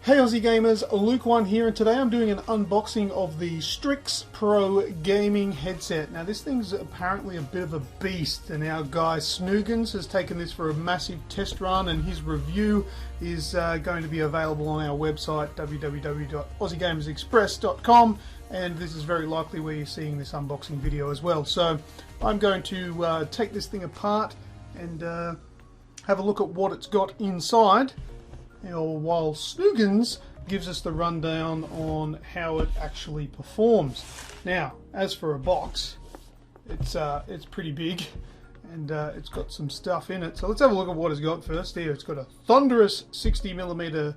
Hey Aussie gamers, Luke1 here, and today I'm doing an unboxing of the Strix Pro gaming headset. Now this thing's apparently a bit of a beast, and our guy Snoogans has taken this for a massive test run, and his review is going to be available on our website www.aussiegamersexpress.com, and this is very likely where you're seeing this unboxing video as well. So I'm going to take this thing apart and have a look at what it's got inside, while Snoogans gives us the rundown on how it actually performs. Now, as for a box, it's pretty big, and it's got some stuff in it. So let's have a look at what it's got first. Here, it's got a thunderous 60mm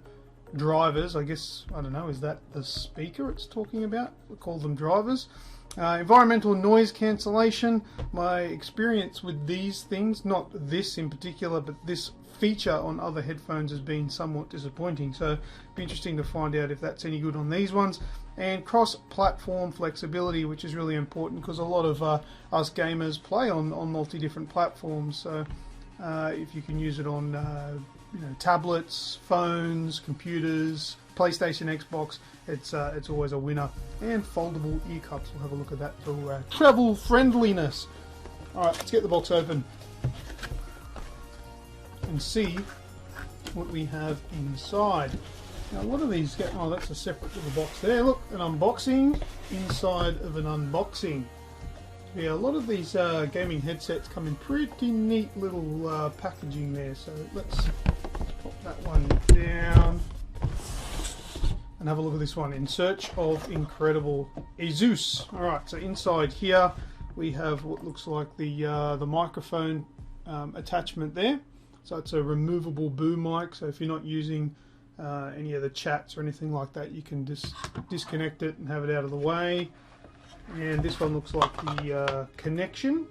drivers. I guess, I don't know, is that the speaker it's talking about? We'll call them drivers. Environmental noise cancellation. My experience with these things, not this in particular, but this feature on other headphones has been somewhat disappointing, so it'd be interesting to find out if that's any good on these ones. And cross-platform flexibility, which is really important because a lot of us gamers play on multi-different platforms, so if you can use it on tablets, phones, computers, PlayStation, Xbox, it's always a winner. And foldable ear cups, we'll have a look at that for travel friendliness. Alright, let's get the box open and see what we have inside. Now, what are these? Oh, that's a separate little box there. Look, an unboxing inside of an unboxing. Yeah, a lot of these gaming headsets come in pretty neat little packaging there. So let's pop that one down and have a look at this one. In search of incredible Asus. All right, so inside here we have what looks like the microphone attachment there. So it's a removable boom mic, so if you're not using any of the chats or anything like that, you can just disconnect it and have it out of the way. And this one looks like the connection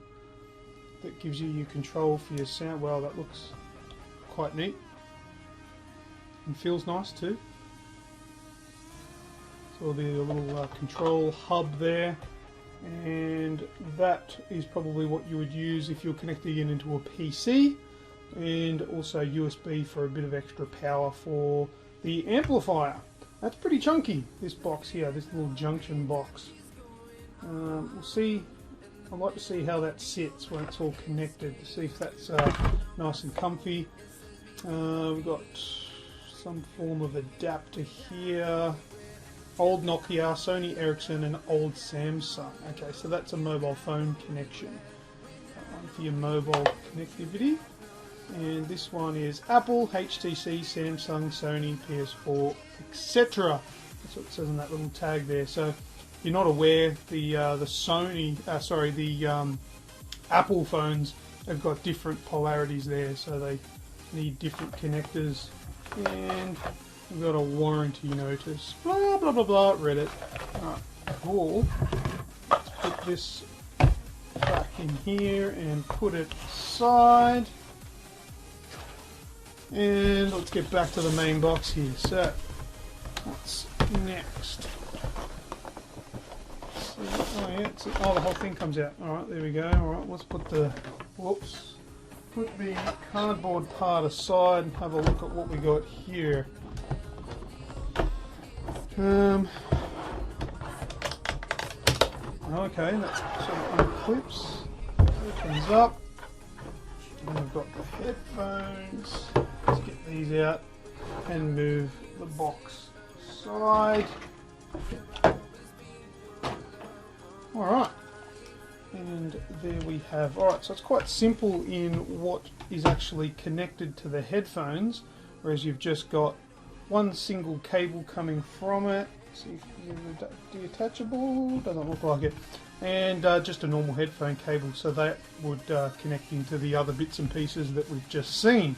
that gives you your control for your sound. Well, that looks quite neat and feels nice too. So there'll be a little control hub there, and that is probably what you would use if you're connecting it into a PC. And also USB for a bit of extra power for the amplifier. That's pretty chunky, this box here, this little junction box. We'll see. I'd like to see how that sits when it's all connected, to see if that's nice and comfy. We've got some form of adapter here. Old Nokia, Sony Ericsson, and old Samsung. Okay, so that's a mobile phone connection. That one for your mobile connectivity. And this one is Apple, HTC, Samsung, Sony, PS4, etc. That's what it says on that little tag there. So if you're not aware, the Apple phones have got different polarities there, so they need different connectors. And we've got a warranty notice. Blah blah blah blah. Read it. Alright, cool. Let's put this back in here and put it aside. And let's get back to the main box here. So, what's next? Oh yeah, the whole thing comes out. Alright, there we go. Alright, let's put the cardboard part aside and have a look at what we got here. Okay, that sort of unclips, opens up, and we've got the headphones. Let's get these out and move the box aside. Alright, and there we have. Alright, so it's quite simple in what is actually connected to the headphones, whereas you've just got one single cable coming from it. See if it's detachable, doesn't look like it. And just a normal headphone cable, so that would connect into the other bits and pieces that we've just seen.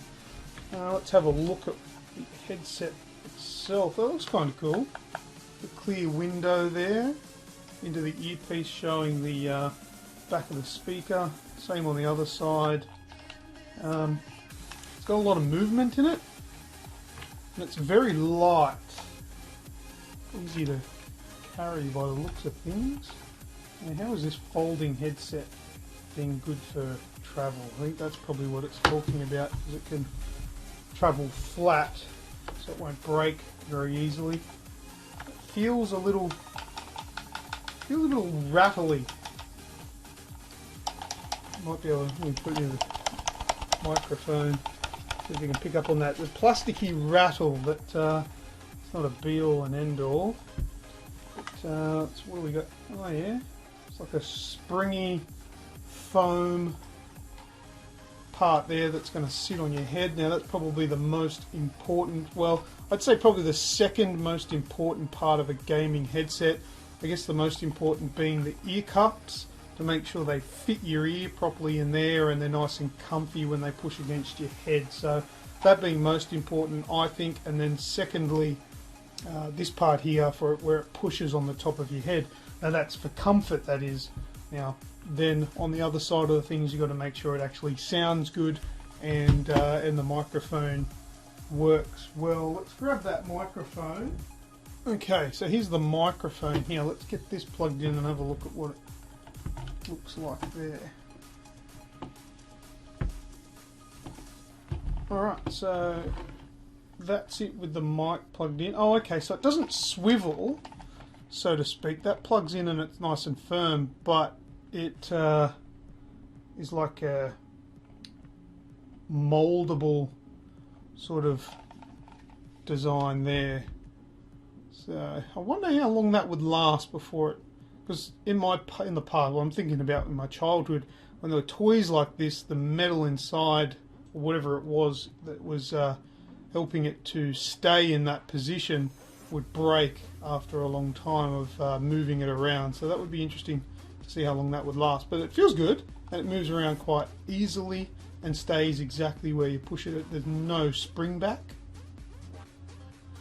Let's have a look at the headset itself. That looks kind of cool. The clear window there into the earpiece, showing the back of the speaker. Same on the other side. It's got a lot of movement in it, and it's very light. Easy to carry by the looks of things. And how is this folding headset being good for travel? I think that's probably what it's talking about, because it can travel flat so it won't break very easily. It feels a little rattly. Might be able to put in the microphone, see if you can pick up on that. The plasticky rattle that it's not a be all and end all. But, what do we got? Oh yeah, it's like a springy foam part there that's going to sit on your head. Now that's probably the most important, well, I'd say probably the second most important part of a gaming headset. I guess the most important being the ear cups, to make sure they fit your ear properly in there and they're nice and comfy when they push against your head. So that being most important, I think. And then secondly, this part here for where it pushes on the top of your head. Now that's for comfort, that is. Now then on the other side of the things, you've got to make sure it actually sounds good and the microphone works well. Let's grab that microphone. Okay, so here's the microphone here. Let's get this plugged in and have a look at what it looks like there. Alright, so that's it with the mic plugged in. Oh, okay, so it doesn't swivel, so to speak. That plugs in and it's nice and firm, but it is like a moldable sort of design there. So I wonder how long that would last before it, because in the past, well, I'm thinking about in my childhood, when there were toys like this, the metal inside, or whatever it was that was helping it to stay in that position, would break after a long time of moving it around. So that would be interesting to see how long that would last. But it feels good, and it moves around quite easily and stays exactly where you push it. There's no spring back,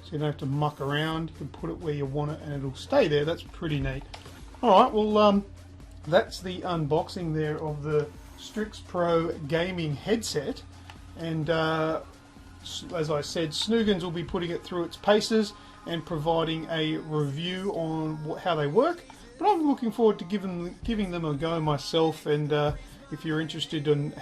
so you don't have to muck around. You can put it where you want it and it'll stay there. That's pretty neat. Alright, well that's the unboxing there of the Strix Pro gaming headset. And as I said, Snoogans will be putting it through its paces and providing a review on how they work. But I'm looking forward to giving them a go myself. And if you're interested in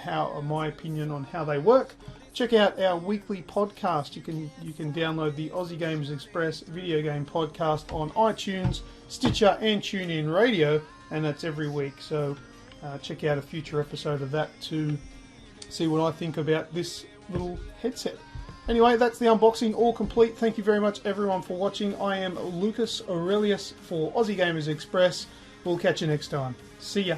my opinion on how they work, check out our weekly podcast. You can download the Aussie Gamers Express video game podcast on iTunes, Stitcher and TuneIn Radio, and that's every week. So check out a future episode of that to see what I think about this little headset. Anyway, that's the unboxing all complete. Thank you very much everyone for watching. I am Lucas Aurelius for Aussie Gamers Express. We'll catch you next time. See ya.